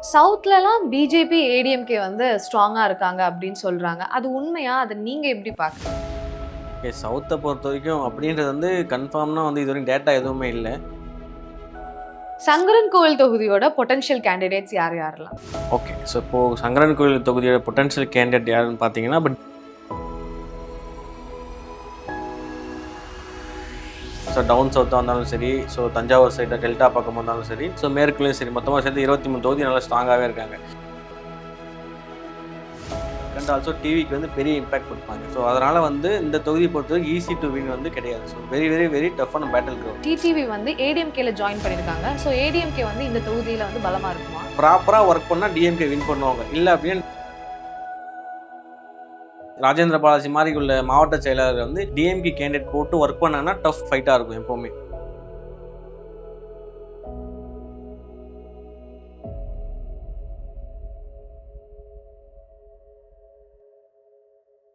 சவுத்லலாம் BJP, ADMK வந்து ஸ்ட்ராங்கா இருக்காங்க அப்படின்னு சொல்றாங்க. அது உண்மையா? அத நீங்க எப்படி பார்க்குறீங்க? சவுத்த பொறுத்தவரைக்கும் அப்படின்றது வந்து கன்ஃபார்ம்னா வந்து இதுவரைக்கும் டேட்டா எதுவுமே இல்ல. சங்கரன்கோவில் தொகுதியோட பொட்டன்ஷியல் கேண்டிடேட்ஸ் யார் யாரெல்லாம்? ஓகே. இப்போ சங்கரன்கோவில் தொகுதியோட பொட்டன்ஷியல் கேண்டிடேட் யாருன்னு பார்த்தீங்கன்னா, டவுன் சவுத்தா இருந்தாலும் சரி, தஞ்சாவூர் சைடு டெல்டா பக்கம் வந்தாலும் சரி, மேற்குலயும் சரி, மொத்தமா சேர்த்து 23 தொகுதி நல்லா ஸ்ட்ராங்காவே இருக்காங்க. அண்ட் ஆல்சோ டிவிக்கு வந்து பெரிய இம்பாக்ட் கொடுப்பாங்க. அதனால வந்து இந்த தொகுதியை பொறுத்தவரைக்கும் ஈஸி டு வின் வந்து கிடையாது. வெரி வெரி வெரி டஃப்பான பேட்டில் கிரவுண்ட். டிடிவி வந்து ஏடிஎம்கேல ஜாயின் பண்ணிருக்காங்க. ஏடிஎம்கே வந்து இந்த தொகுதியில வந்து பலமா இருக்குமா? ப்ராப்பரா ஒர்க் பண்ணா டிஎம்கே வின் பண்ணுவாங்க. இல்ல அப்படின்னு ராஜேந்திர பாலாஜி மாதிரி உள்ள மாவட்ட செயலாளர் வந்து டிஎம்கே கேண்டிடேட் போட்டு ஒர்க் பண்ணாங்கன்னா டஃப் ஃபைட்டா இருக்கும் எப்பவுமே.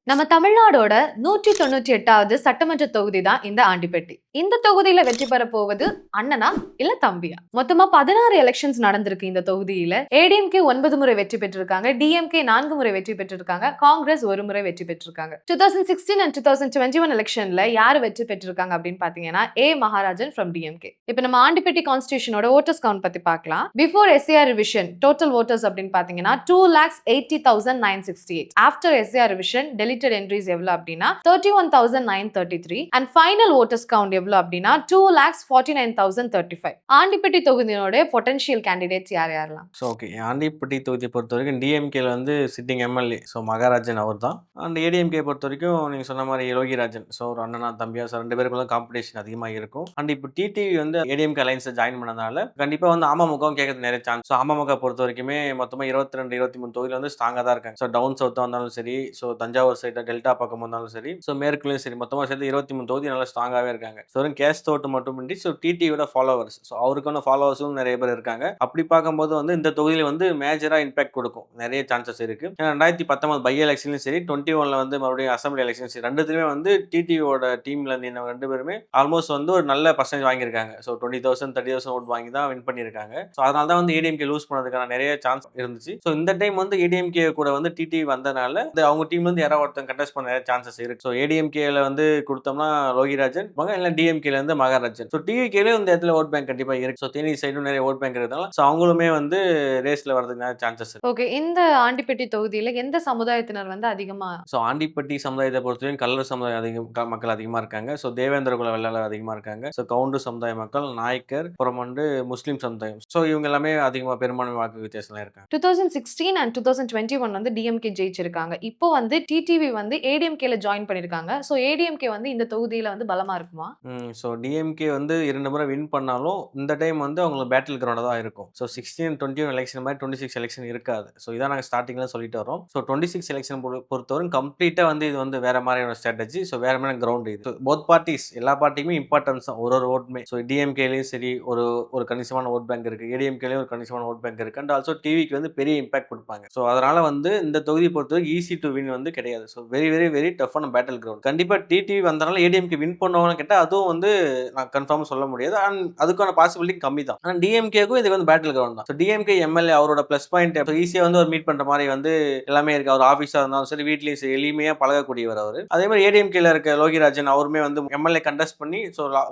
நம்ம தமிழ்நாடோட 198வது சட்டமன்ற தொகுதி தான் இந்த ஆண்டிப்பட்டி. இந்த தொகுதியில வெற்றி பெற போவது அண்ணனா இல்ல தம்பியா? மொத்தமா 16 எலெக்ஷன்ஸ் நடந்திருக்கு இந்த தொகுதியில. ஏடிஎம்கே 9 முறை வெற்றி பெற்றிருக்காங்க, டிஎம்கே 4 முறை வெற்றி பெற்றிருக்காங்க, காங்கிரஸ் 1 முறை வெற்றி பெற்றிருக்காங்க. 2016 and 2021 எலெக்ஷன்ல யாரு வெற்றி பெற்றிருக்காங்க அப்படின்னு பாத்தீங்கன்னா ஏ மகாராஜன் ஃப்ரம் டிஎம்கே. இப்ப நம்ம ஆண்டிப்பட்டி கான்ஸ்டிடியூஷனோட ஓட்டர்ஸ் கவுண்ட் பத்தி பார்க்கலாம். Before SAR revision total voters அப்படின்னு பாத்தீங்கன்னா 2,80,968. After SAR revision deleted entries எவ்வளவு அப்படின்னா 31,933 and final voters count எவ்வளவு அப்படின்னா 2,49,035. ஆண்டிப்பட்டி தொகுதியோட பொட்டன்ஷியல் கேண்டிடேட்ஸ் யார் யாரெல்லாம்? ஓகே, ஆண்டிப்பட்டி தொகுதியை பொறுத்த வரைக்கும் டிஎம்கேல வந்து சிட்டிங் எம்எல்ஏ மகாராஜன் அவர் தான். அண்ட் ஏடிஎம்கே பொறுத்த வரைக்கும் நீங்க சொன்ன மாதிரி யோகிராஜன் ஒரு அண்ணனா தம்பியா ரெண்டு பேருக்குள்ள காம்படிஷன் அதிகமாக இருக்கும். அண்ட் இப்போ டிடிவி வந்து ஏடிஎம்கே அலைன்ஸ் ஜாயின் பண்ணதால கண்டிப்பா வந்து அமமுகவும் கேட்கறது நிறைய சான்ஸ். அமமுக பொறுத்த வரைக்குமே மொத்தமா 22 23 தொகுதியில் வந்து ஸ்ட்ராங்கா தான் இருக்காங்க. டவுன் சவுத்தா இருந்தாலும் சரி, தஞ்சாவூர் சைடு டெல்டா பக்கம் வந்தாலும் சரி, மேற்குலயும் சரி, மொத்தமா சேர்த்து 23 தொகுதி நல்லா ஸ்ட்ராங்காவே இருக்காங்க. வெறும் கேஸ் தோட்டு மட்டுமின்றி டிடிவியோட ஃபாலோவர்ஸ், அவருக்கான ஃபாலோவர்ஸும் நிறைய பேர் இருக்காங்க. அப்படி பார்க்கும்போது வந்து இந்த தொகுதியில வந்து மேஜரா இம்பாக்ட் கொடுக்கும் நிறைய சான்சஸ் இருக்கு. 2019 பை எலெக்ஷன்லயும் சரி, 21ல வந்து மறுபடியும் அசம்பிளி எலெக்ஷன் சரி, ரெண்டுத்துலயுமே வந்து டிடிவியோட டீம்ல இருந்து ரெண்டு பேருமே ஆல்மோஸ்ட் வந்து ஒரு நல்ல பர்சன்டேஜ் வாங்கியிருக்காங்க. 20,000 30,000 ஓட் வாங்கி தான் வின் பண்ணியிருக்காங்க. அதனால தான் வந்து ஏடிஎம்கே லூஸ் பண்ணதுக்கான நிறைய சான்ஸ் இருந்துச்சு. இந்த டைம் வந்து ஏடிஎம்கே கூட வந்து டிடிவி வந்தனால அவங்க டீம்ல இருந்து யாராவது ஒருத்தங்க கண்டெஸ்ட் பண்ண சான்சஸ் இருக்கு. ஏடிஎம்கேல வந்து கொடுத்தோம்னா லோகிராஜன் இல்ல டிஎம்கேல இருந்து மகாராஜன். டிவிகேல இந்த இடத்துல ஓட் பேங்க் கண்டிப்பா இருக்கு. தேனி சைடும் நிறைய ஓட் பேங்க் இருக்கிறதால அவங்களுமே வந்து ரேஸ்ல வரதுக்கு நிறைய சான்சஸ் இருக்கு. ஓகே, இந்த ஆண்டிப்பட்டி தொகுதியில எந்த சமுதாயத்தினர் வந்து அதிகமா? ஆண்டிப்பட்டி சமுதாயத்தை பொறுத்தவரைக்கும் கல்லர் சமுதாயம் மக்கள் அதிகமா இருக்காங்க. தேவேந்திர குல வெள்ளாளர் அதிகமா இருக்காங்க. கவுண்டர் சமுதாய மக்கள், நாயக்கர், அப்புறம் வந்து முஸ்லீம் சமுதாயம். இவங்க எல்லாமே அதிகமா பெரும்பான்மை வாக்கு வித்தியாசம் இருக்காங்க. 2016 and 2021 வந்து டிஎம்கே ஜெயிச்சிருக்காங்க. இப்போ வந்து டிடிவி வந்து ஏடிஎம்கேல ஜாயின் பண்ணிருக்காங்க. ஏடிஎம்கே வந்து இந்த தொகுதியில வந்து பலமா இருக்குமா? டிஎம்கே வந்து 2 முறை வின் பண்ணாலும் இந்த டைம் வந்து அவங்களுக்கு பேட்டில் கிரவுண்டா தான் இருக்கும். 16 21 எலெக்ஷன் மாதிரி 26 எலெக்ஷன் இருக்காது. இதான் நாங்க ஸ்டார்டிங்ல சொல்லிட்டு வரோம். 26 எலெக்ஷன் பொறுத்தவரை கம்ப்ளீட்டா வந்து இது வந்து வேற மாதிரியான ஸ்ட்ராட்டஜி. வேற மாதிரி கிரவுண்ட் இது. போத் பார்ட்டிஸ் எல்லா பார்ட்டிக்குமே இம்பார்ட்டன்ஸ் தான் ஒரு ஓட்டுமே. டிஎம்கேலயும் சரி ஒரு ஒரு கணிசமான ஓட் பேங்க் இருக்கு. ஏடிஎம்கேலயும் ஒரு கணிசமான ஓட் பேங்க் இருக்கு. அண்ட் ஆல்சோ டிவிக்கு வந்து பெரிய இம்பாக்ட் கொடுப்பாங்க. அதனால வந்து இந்த தொகுதியை பொறுத்தவரை ஈஸி டு வின் வந்து கிடையாது. வெரி வெரி வெரி டஃப்பான பேட்டில் கிரவுண்ட். கண்டிப்பா டிடிவி வந்தனால ஏடிஎம்கே வின் பண்ணுவாங்கன்னு கேட்டா அதுவும் வந்து நான் கன்ஃபார்ம் சொல்ல முடியாது. அண்ட் அதுக்கான பாசிபிலிட்டி கம்மி தான். ஆனா டிஎம்கேக்கும் இதுக்கு வந்து பேட்டில் கிரவுண்ட் தான். டிஎம்கே எம்எல்ஏ அவரோட பிளஸ் பாயிண்ட் ஈஸியா வந்து ஒரு மீட் பண்ற மாதிரி வந்து எல்லாமே இருக்கு. அவர் ஆபீஸா இருந்தாலும் சரி, வீட்லயும் சரி, எளிமையா பழகக்கூடியவர் அவர். அதே மாதிரி ஏடிஎம்கேல இருக்க லோகிராஜன் அவருமே வந்து எம்எல்ஏ கண்டெஸ்ட் பண்ணி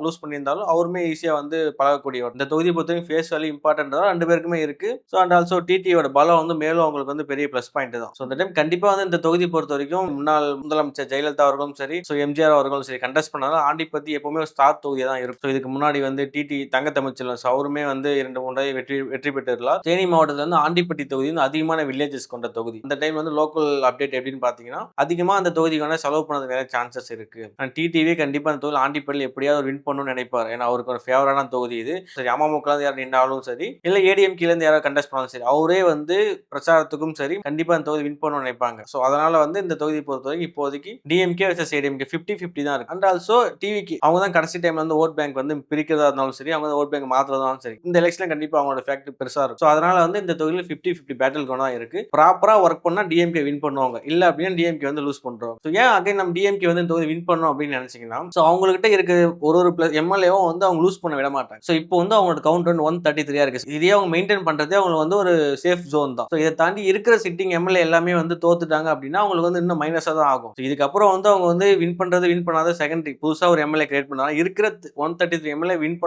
லூஸ் பண்ணியிருந்தாலும் அவருமே ஈஸியா வந்து பழகக்கூடியவர். இந்த தொகுதியை பொறுத்தவரைக்கும் ஃபேஸ் வேல்யூ இம்பார்ட்டன்ட் தான் ரெண்டு பேருக்குமே இருக்கு. அண்ட் ஆல்சோ டிடியோட பலம் வந்து மேலும் அவங்களுக்கு வந்து பெரிய பிளஸ் பாயிண்ட் தான். இந்த டைம் கண்டிப்பா வந்து இந்த தொகுதி பொறுத்த வரைக்கும் முன்னாள் முதலமைச்சர் ஜெயலலிதா அவர்களும் சரி, எம்ஜிஆர் அவர்களும் சரி கண்டெஸ்ட் பண்ணாலும் ஆண்டிப்பட்டி எப்பவுமே ஒரு ஸ்டார் தொகுதியா தான் இருக்கும். இதுக்கு முன்னாடி வந்து டிடி தங்க தமிழ்ச்செல்வன் அவருமே வந்து 2 3 வெற்றி பெற்றிருக்கலாம். தேனி மாவட்டத்தில் வந்து ஆண்டிப்பட்டி தொகுதி வந்து அதிகமான வில்லேஜஸ் கொண்ட தொகுதி. இந்த டைம் வந்து லோக்கல் அப்டேட் எப்படின்னு பாத்தீங்கன்னா அதிகமா அந்த தொகுதிக்கான செலவு பண்ணதுக்கு நிறைய சான்சஸ் இருக்கு. டிடிவி கண்டிப்பா அந்த தொகுதி ஆண்டிப்பட்டியில் எப்படியாவது வின் பண்ணணும்னு நினைப்பார். ஏன்னா அவருக்கு ஒரு ஃபேவரான தொகுதி இது. சரி, அமமுக யார் நின்னாலும் சரி, இல்ல ஏடிஎம்கேல இருந்து யாராவது கண்டெஸ்ட் பண்ணாலும் சரி, அவரே வந்து பிரச்சாரத்துக்கும் சரி கண்டிப்பா அந்த தொகுதி வின் பண்ணணும்னு நினைப்பாங்க. அதனால வந்து இந்த தொகுதியை பொறுத்தவரைக்கும் இப்போதைக்கு டிஎம்கே வர்சஸ் ஏடிஎம்கே 50-50 தான் இருக்கு. அண்ட் ஆல்சோ டிவிக்கு அவங்க தான் கடைசி டைம்ல வந்து ஓட் பேங்க் வந்து பிரிக்கிறதா இருந்தாலும் சரி, அவங்க ஓட் பேங்க் மாத்துறதாலும் சரி, இந்த எலெக்ஷன்ல கண்டிப்பா அவங்களோட ஃபேக்ட் பெருசா இருக்கும். ஸோ அதனால வந்து இந்த தொகுதியில் 50-50 பேட்டில் கொண்டு தான் இருக்கு. ப்ராப்பரா ஒர்க் பண்ணா டிஎம்கே வின் பண்ணுவாங்க, இல்ல அப்படின்னா டிஎம்கே வந்து லூஸ் பண்றோம். ஸோ ஏன் அகைன் நம்ம டிஎம்கே வந்து இந்த தொகுதி வின் பண்ணணும் அப்படின்னு நினைச்சீங்கன்னா, ஸோ அவங்ககிட்ட இருக்க ஒரு பிளஸ் எம்எல்ஏவும் வந்து அவங்க லூஸ் பண்ண விட மாட்டாங்க. ஸோ இப்போ வந்து அவங்களோட கவுண்ட் வந்து 133 இருக்கு. இதே அவங்க மெயின்டைன் பண்றதே அவங்களுக்கு வந்து ஒரு சேஃப் ஜோன் தான். ஸோ இதை தாண்டி இருக்கிற சிட்டிங் எம்எல்ஏ எல்லாமே வந்து தோத்துட்டாங்க அப்படின்னா அவங்களுக்கு வந்து இன்னும் மைனஸா தான் ஆகும். இதுக்கப்புறம் வந்து அவங்க வந்து வின் பண்றது வின் பண்ணாத செகண்டரி, புதுசா ஒரு எம்எல்ஏ கிரியேட் பண்ணாங்க, இருக்கிற 133 எம்எல்ஏ வின்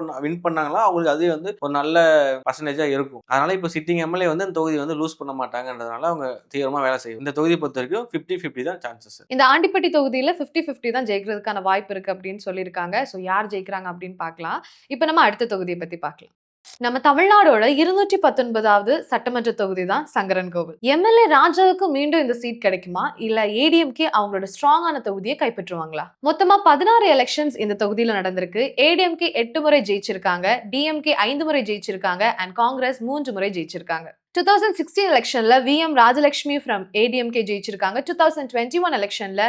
பண்ணாங்களா அவங்களுக்கு அது வந்து ஒரு நல்ல பர்சன்டேஜா இருக்கும். அதனால இப்போ சிட்டிங் எம்எல்ஏ வந்து இந்த தொகுதி வந்து லூஸ் பண்ண மாட்டாங்கன்றதுனால அவங்க தீவிரமா வேலை செய்யும். இந்த தொகுதியை பொறுத்த வரைக்கும் 50-50 தான் சான்சஸ். இந்த ஆண்டிப்பட்டி தொகுதியில 50-50 தான் ஜெயிக்கிறதுக்கான வாய்ப்பு இருக்கு அப்படின்னு சொல்லியிருக்காங்க. ஸோ யார் ஜெயிக்கிறாங்க அப்படின்னு பார்க்கலாம். இப்போ நம்ம அடுத்த தொகுதியை பத்தி பார்க்கலாம். நம்ம தமிழ்நாடோட 219வது சட்டமன்ற தொகுதி தான் சங்கரன்கோவில். எம்எல்ஏ ராஜாவுக்கு மீண்டும் இந்த சீட் கிடைக்குமா, இல்ல ஏடிஎம்கே அவங்களோட ஸ்ட்ராங்கான தொகுதியை கைப்பற்றுவாங்களா? மொத்தமா 16 எலெக்ஷன்ஸ் இந்த தொகுதியில நடந்திருக்கு. ஏடிஎம்கே 8 முறை ஜெயிச்சிருக்காங்க, டிஎம்கே 5 முறை ஜெயிச்சிருக்காங்க அண்ட் காங்கிரஸ் 3 முறை ஜெயிச்சிருக்காங்க. 2016 எலெக்ஷன்ல விஎம் ராஜலட்சுமி ஃப்ரம் ஏடிஎம்கே ஜெயிச்சிருக்காங்க. 2021 எலெக்ஷன்ல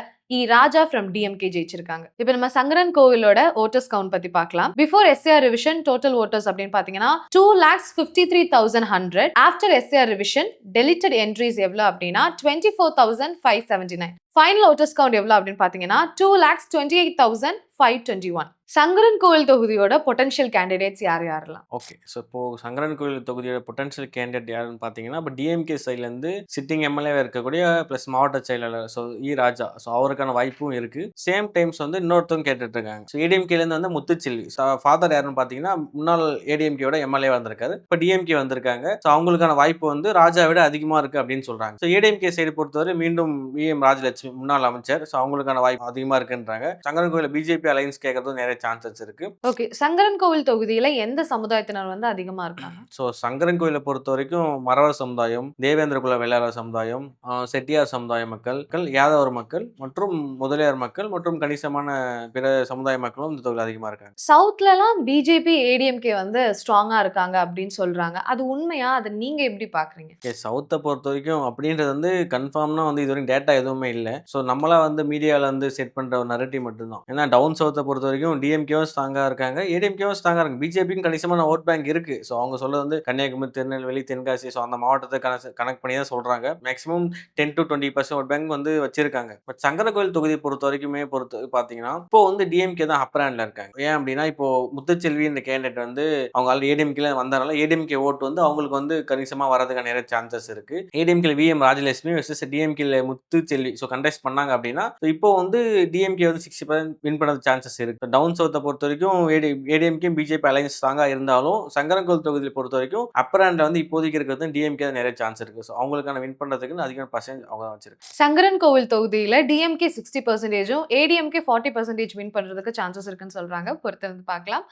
ராஜா ஃப்ரம் டிஎம்கே ஜெயிச்சிருக்காங்க. இப்போ நம்ம சங்கரன் கோவிலோட ஓட்டர்ஸ் கவுண்ட் பத்தி பார்க்கலாம். Before SAR revision total voters அப்படின்னு பாத்தீங்கன்னா 2,53,100. After SAR revision deleted entries எவ்வளவு அப்படின்னா 24,579. ஃபைனல் ஓட்டர்ஸ் கவுண்ட் எவ்வளவு அப்படின்னு பாத்தீங்கன்னா 2,28,521. சங்கரன் கோவில் தொகுதியோட பொட்டன்ஷியல் கேண்டிடேட்ஸ் யார் யாரெல்லாம்? ஓகே, ஸோ இப்போ சங்கரன் கோவில் தொகுதியோட பொட்டன்ஷியல் கேண்டிடேட் யாருன்னு பார்த்தீங்கன்னா, இப்போ டிஎம்கே சைட்லேருந்து சிட்டிங் எம்எல்ஏவாக இருக்கக்கூடிய ப்ளஸ் மாவட்ட செயலாளர் ஸோ ராஜா, ஸோ அவருக்கான வாய்ப்பும் இருக்கு. சேம் டைம்ஸ் வந்து இன்னொருத்தவங்க கேட்டுட்டு இருக்காங்க. ஸோ ஏடிஎம்கேலேருந்து வந்து முத்துச்செல்வி, ஃபாதர் யாருன்னு பார்த்தீங்கன்னா முன்னாள் ஏடிஎம்கேயோட எம்எல்ஏ வந்திருக்காரு, இப்போ டிஎம்கே வந்திருக்காங்க. ஸோ அவங்களுக்கான வாய்ப்பு வந்து ராஜா விட அதிகமாக இருக்கு அப்படின்னு சொல்றாங்க. ஸோ ஏடிஎம்கே சைடு பொறுத்தவரை மீண்டும் விஎம் ராஜலட்சுமி முன்னாள் அமைச்சர், ஸோ அவங்களுக்கான வாய்ப்பு அதிகமாக இருக்குன்றாங்க. சங்கரன் கோவில் பிஜேபி அலைன்ஸ் கேட்கறதும் நிறைய சான்சஸ் இருக்கு. ஓகே, சங்கரன் கோவில் தொகுதியில எந்த சமுதாயத்தினர் வந்து அதிகமா இருக்காங்க? ஸோ சங்கரன் கோயிலை பொறுத்த வரைக்கும் மறவர் சமுதாயம், தேவேந்திர குல வெள்ளாளர் சமுதாயம், செட்டியார் சமுதாய மக்கள், யாதவர் மக்கள் மற்றும் முதலியார் மக்கள் மற்றும் கணிசமான பிற சமுதாய மக்களும் இந்த தொகுதியில் அதிகமா இருக்காங்க. சவுத்லலாம் பிஜேபி ஏடிஎம்கே வந்து ஸ்ட்ராங்கா இருக்காங்க அப்படின்னு சொல்றாங்க. அது உண்மையா? அதை நீங்க எப்படி பாக்குறீங்க? சவுத்தை பொறுத்த வரைக்கும் அப்படின்றது வந்து கன்ஃபார்ம்னா வந்து இது வரைக்கும் டேட்டா எதுவுமே இல்லை. ஸோ நம்மளா வந்து மீடியாவில் வந்து செட் பண்ற ஒரு நரேட்டிவ் மட்டும்தான். ஏன்னா டவுன் சவுத்தை பொறுத்த வரைக்கும் டிஎம்கேவும் ஸ்ட்ராங்கா இருக்காங்க, ஏடிஎம்கேவும் ஸ்ட்ராங்கா இருக்கு, பிஜேபிக்கும் கணிசமான ஓட் பேங்க் இருக்கு. ஸோ அவங்க சொல்றது வந்து கன்னியாகுமரி, திருநெல்வேலி, தென்காசி, ஸோ அந்த மாவட்டத்தை கனெக்ட் பண்ணி தான் சொல்றாங்க. மேக்ஸிமம் 10-20% ஓட் பேங்க் வந்து வச்சிருக்காங்க. பட் சங்கரகோவில் தொகுதியை பொறுத்த வரைக்குமே பார்த்தீங்கன்னா இப்போ வந்து டிஎம்கே தான் அப்பர் ஹேண்ட்ல இருக்காங்க. ஏன் அப்படின்னா இப்போ முத்துச்செல்வி இந்த கேண்டிடேட் வந்து அவங்க ஆல்ரெடி ஏடிஎம்கேல வந்தனால ஏடிஎம்கே ஓட்டு வந்து அவங்களுக்கு வந்து கணிசமா வரதுக்கான நிறைய சான்சஸ் இருக்கு. ADMK VM Rajalakshmi versus DMK Muthuselvi so contest பண்ணாங்க அப்படின்னா இப்போ வந்து டிஎம்கே வந்து 60% வின் பண்ண சான்சஸ் இருக்கு. டவுன் சவுத்தை பொறுத்த வரைக்கும் ஏடிஎம்கே பிஜேபி அலைன்ஸ் ஸ்ட்ராங்கா இருந்தாலும் சங்கரன்கோவில் தொகுதியை பொறுத்த வரைக்கும் அப்பர் ஹேண்ட்ல வந்து இப்போதைக்கு இருக்கிறது டிஎம்கே நிறைய சான்ஸ் இருக்கு. ஸோ அவங்களுக்கான வின் பண்றதுக்கு அதிகமான பர்சன்டேஜ் அவங்க வச்சிருக்கு. சங்கரன் கோவில் தொகுதியில டிஎம்கே 60%, ஏடிஎம்கே 40% வின் பண்றதுக்கு சான்சஸ் இருக்குன்னு சொல்றாங்க. பொறுத்து வந்து பார்க்கலாம்.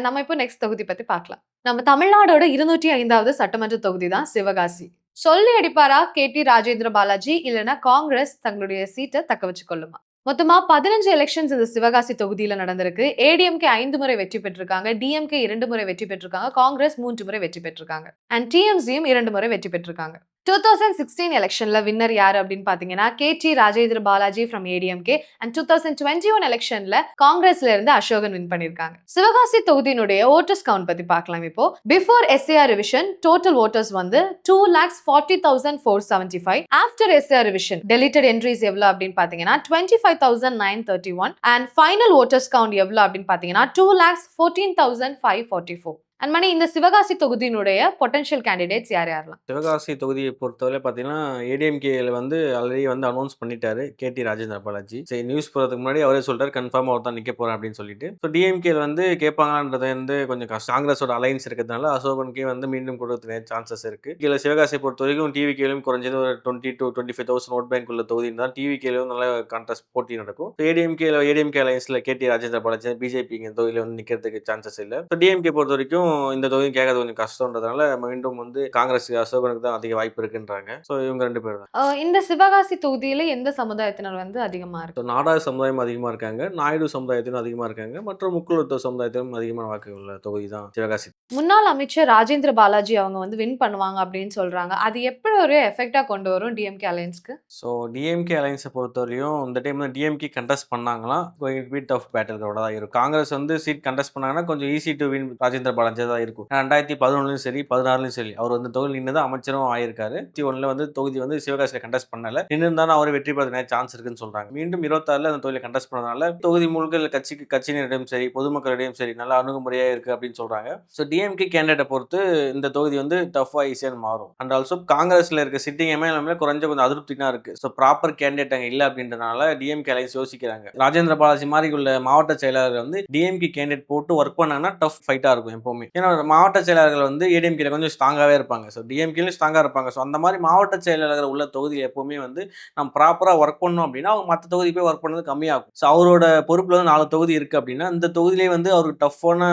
நம்ம இப்போ நெக்ஸ்ட் தொகுதி பத்தி பார்க்கலாம். நம்ம தமிழ்நாடோட 205வது சட்டமன்ற தொகுதி தான் சிவகாசி. சொல்லி அடிப்பாரா கேடி ராஜேந்திர பாலாஜி, இல்லைன்னா காங்கிரஸ் தங்களுடைய சீட்டை தக்க வச்சு கொள்ளுமா? மொத்தமா 15 எலெக்ஷன்ஸ் இந்த சிவகாசி தொகுதியில நடந்திருக்கு. ஏடிஎம்கே 5 முறை வெற்றி பெற்றிருக்காங்க, டிஎம்கே 2 முறை வெற்றி பெற்றிருக்காங்க, காங்கிரஸ் 3 முறை வெற்றி பெற்றிருக்காங்க அண்ட் டிஎம்சியும் 2 முறை வெற்றி பெற்றிருக்காங்க. 2016 எலெக்ஷன்ல வின்னர் யாரு அப்படின்னு பாத்தீங்கன்னா கேடி ராஜேந்திர பாலாஜி ஃப்ரம் ஏடிஎம்கே அண்ட் 2021 எலெக்ஷன்ல காங்கிரஸ்ல இருந்து அசோகன் வின் பண்ணிருக்காங்க. சிவகாசி தொகுதியினுடைய ஓட்டர்ஸ் கவுண்ட் பத்தி பார்க்கலாம். இப்போ before SAR revision total voters வந்து 2,40,475. After SAR revision deleted entries எவ்வளவு அப்படின்னு பாத்தீங்கன்னா 25,931 அண்ட் ஃபைனல் ஓட்டர்ஸ் கவுண்ட் எவ்வளவு அப்படின்னு பாத்தீங்கன்னா 2,14,544. அண்ட் மணி, இந்த சிவகாசி தொகுதியினுடைய பொட்டன்ஷியல் கேண்டிடேட்ஸ் யார் யாரெல்லாம்? சிவகாசி தொகுதியை பொறுத்தவரை பார்த்தீங்கன்னா ஏடிஎம்கேல வந்து ஆல்ரெடி வந்து அனௌன்ஸ் பண்ணிட்டாரு கேடி ராஜேந்திர பாலாஜி. சரி, நியூஸ் போகிறதுக்கு முன்னாடி அவரே சொல்றாரு கன்ஃபார்மாக அவர் தான் நிற்க போறேன் அப்படின்னு சொல்லிட்டு. ஸோ டிஎம்கேல வந்து கேட்பாங்கன்றது வந்து கொஞ்சம் காங்கிரஸோட அலைன்ஸ் இருக்கிறதுனால அசோகனுக்கே வந்து மீண்டும் கொடுக்க சான்சஸ் இருக்கு. கீழே சிவகாசியை பொறுத்த வரைக்கும் டிவிகேலும் குறைஞ்சது ஒரு 20,000-25,000 ஓட் பேங்க் உள்ள தொகுதி தான். டிவிகேலும் நல்ல கான்டெஸ்ட் போட்டி நடக்கும். ஏடிஎம்கே அலைன்ஸ்ல கேடி ராஜேந்திர பாலாஜி பிஜேபி இந்த தொகுதியில் வந்து நிற்கிறதுக்கு சான்சஸ் இல்லை. ஸோ டிஎம்கே பொறுத்த வரைக்கும் இந்த தொகுதி கேட்கறது கொஞ்சம் கஷ்டம்ன்றதுனால மீண்டும் வந்து காங்கிரஸ் அசோகனுக்கு தான் அதிக வாய்ப்பு இருக்குன்றாங்க. ஸோ இவங்க 2 பேர் தான். இந்த சிவகாசி தொகுதியில எந்த சமுதாயத்தினர் வந்து அதிகமா இருக்கு? நாடார் சமுதாயம் அதிகமா இருக்காங்க, நாயுடு சமுதாயத்திலும் அதிகமா இருக்காங்க மற்றும் முக்குலத்தோர் சமுதாயத்திலும் அதிகமான வாக்குகள் உள்ள தொகுதி தான் சிவகாசி. முன்னாள் அமைச்சர் ராஜேந்திர பாலாஜி அவங்க வந்து வின் பண்ணுவாங்க அப்படின்னு சொல்றாங்க. அது எப்படி ஒரு எஃபெக்ட்டா கொண்டு வரும் டிஎம்கே அலையன்ஸ்க்கு? ஸோ டிஎம்கே அலையன்ஸை பொறுத்தவரையும் இந்த டைம் வந்து டிஎம்கே கண்டெஸ்ட் பண்ணாங்கன்னா கோயிங் பி டஃப் பேட்டில் கிரவுண்டாக தான் இருக்கும். காங்கிரஸ் வந்து சீட் கண்டெஸ்ட் பண்ணாங்கன்னா கொஞ்சம் easy to win Rajendra Balaji தான் இருக்கும். 2011லும் சரி 16லும் சரி அவர் வந்து தொகுதி நின்று தான் அமைச்சரும் ஆயிருக்காரு. 21ல வந்து தொகுதி வந்து சிவகாசியில் கண்டெஸ்ட் பண்ணல. நின்று அவர் வெற்றி பெற நிறைய சான்ஸ் இருக்குன்னு சொல்றாங்க. மீண்டும் 26ல அந்த தொகுதியில் கண்டெஸ்ட் பண்ணதுனால தொகுதி முழுக்க கட்சியினரிடம் சரி பொதுமக்களிடையும் சரி நல்ல அணுகுமுறையாக இருக்கு அப்படின்னு சொல்றாங்க. ஸோ டிஎம்கே கேண்டிடேட்டை பொறுத்து இந்த தொகுதி வந்து டஃபா ஈஸியாக மாறும். அண்ட் ஆல்சோ காங்கிரஸ்ல இருக்க சிட்டிங் எம்எல்ஏ கொஞ்சம் அதிருப்தி தான் இருக்கு. ஸோ ப்ராப்பர் கேண்டிடேட் அங்கே இல்லை அப்படின்றனால டிஎம்கே அலைன்ஸ் யோசிக்கிறாங்க. ராஜேந்திர பாலாஜி மாதிரி உள்ள மாவட்ட செயலாளர்கள் வந்து டிஎம்கே கேண்டிடேட் போட்டு ஒர்க் பண்ணாங்கன்னா டஃப் ஃபைட்டா இருக்கும் எப்பவுமே. ஏன்னா மாவட்ட செயலாளர்கள் வந்து ஏடிஎம்கேல கொஞ்சம் ஸ்ட்ராங்காகவே இருப்பாங்க. ஸோ டிஎம்கேலும் ஸ்ட்ராங்காக இருப்பாங்க. ஸோ அந்த மாதிரி மாவட்ட செயலாளர்கள் உள்ள தொகுதியில் எப்பவுமே வந்து நம்ம ப்ராப்பராக ஒர்க் பண்ணோம் அப்படின்னா அவங்க மற்ற தொகுதி போய் ஒர்க் பண்ணது கம்மியாகும். ஸோ அவரோட பொறுப்பில் வந்து 4 தொகுதி இருக்கு அப்படின்னா இந்த தொகுதியிலே வந்து அவருக்கு டஃப்பான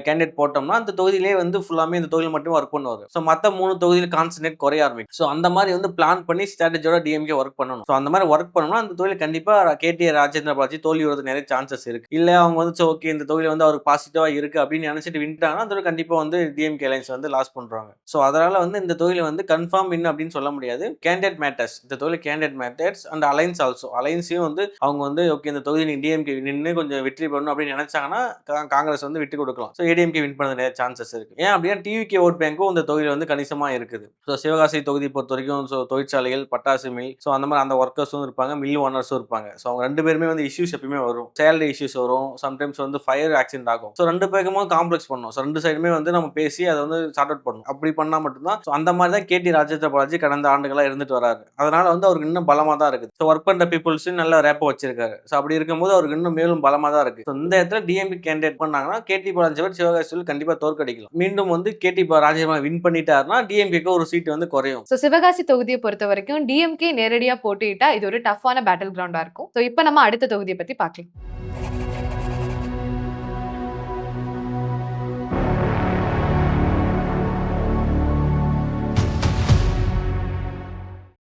கேண்டிடேட் போட்டோம்னா அந்த தொகுதியிலே வந்து ஃபுல்லாமே இந்த தொகுதியில் மட்டும் ஒர்க் பண்ணுவார். ஸோ மற்ற 3 தொகுதியில் கான்சன்ட்ரேட் குறைய ஆரம்பிக்கும். ஸோ அந்த மாதிரி வந்து பிளான் பண்ணி ஸ்ட்ராட்டஜியோட டிஎம்கே ஒர்க் பண்ணணும். ஸோ அந்த மாதிரி ஒர்க் பண்ணணும்னா அந்த தொகுதியில் கண்டிப்பாக கேடிஆர் ராஜேந்திர பாலாஜி தோல்வி வரது நிறைய சான்சஸ் இருக்கு. இல்லை அவங்க வந்து ஓகே இந்த தொகுதியில் வந்து அவருக்கு பாசிட்டிவாக இருக்கு அப்படின்னு நினைச்சிட்டு வின்ட்டாங்கன்னா அந்த கண்டிப்பாக வந்து டிஎம்கே அலைன்ஸ் வந்து லாஸ் பண்ணுறாங்க. ஸோ அதனால வந்து இந்த தொகுதியில் வந்து கன்ஃபார்ம் வின் அப்படின்னு சொல்ல முடியாது. கேண்டிடேட் மேட்டர்ஸ் இந்த தொகுதியில் candidate matters and alliance also. அலைன்ஸையும் வந்து அவங்க வந்து ஓகே இந்த தொகுதி டிஎம்கே நின்று கொஞ்சம் வெற்றி பெறணும் அப்படின்னு நினைச்சாங்கன்னா காங்கிரஸ் வந்து விட்டு கொடுக்கலாம். ஸோ ஏடிஎம்கே வின் பண்ண நிறைய சான்சஸ் இருக்கு. ஏன் அப்படின்னா டிவிகே ஓட் பேங்க்கும் இந்த தொகுதியில் வந்து கணிசமாக இருக்குது. ஸோ சிவகாசி தொகுதி பொறுத்த வரைக்கும் ஸோ தொழிற்சாலைகள் பட்டாசு மில் ஸோ அந்த மாதிரி அந்த ஒர்க்கர்ஸும் இருப்பாங்க, மில் ஓனர்ஸும் இருப்பாங்க. ஸோ அவங்க 2 பேருமே வந்து இஷ்யூஸ் எப்பயுமே வரும். சேலரி இஷ்யூஸ் வரும், சம்டைம்ஸ் வந்து ஃபயர் ஆக்சிடென்ட் ஆகும். ஸோ 2 பேருக்கும் காம்ப்ளெக்ஸ் பண்ணணும். ஸோ 2 சைடுமே வந்து நம்ம பேசி அதை வந்து சார்ட் அவுட் பண்ணணும். அப்படி பண்ணால் மட்டும்தான். ஸோ அந்த மாதிரி தான் கேடி ராஜேந்திர பாலாஜி கடந்த ஆண்டுகளாக இருந்துட்டு வராரு. அதனால வந்து அவருக்கு இன்னும் பலமாக தான் இருக்குது. ஸோ ஒர்க் பண்ணுற பீப்புள்ஸும் நல்ல ரேப்பை வச்சிருக்காரு. ஸோ அப்படி இருக்கும்போது அவருக்கு இன்னும் மேலும் பலமாக தான் இருக்கு. ஸோ இந்த இடத்துல டிஎம்கே கேண்டிடேட் பண்ணாங்கன்னா கேடி பாலாஜி சிவகாசியில் கண்டிப்பாக தோற்கடிக்கலாம். மீண்டும் வந்து கேடி ராஜேந்திர வின் பண்ணிட்டாருன்னா டிஎம்கேக்கு ஒரு சீட் வந்து குறையும். ஸோ சிவகாசி தொகுதியை பொறுத்த வரைக்கும் டிஎம்கே நேரடியா போட்டியிட்டா இது ஒரு டஃப்பான பேட்டில் கிரவுண்டா இருக்கும். ஸோ இப்போ நம்ம அடுத்த தொகுதியை பத்தி பார்க்கலாம்.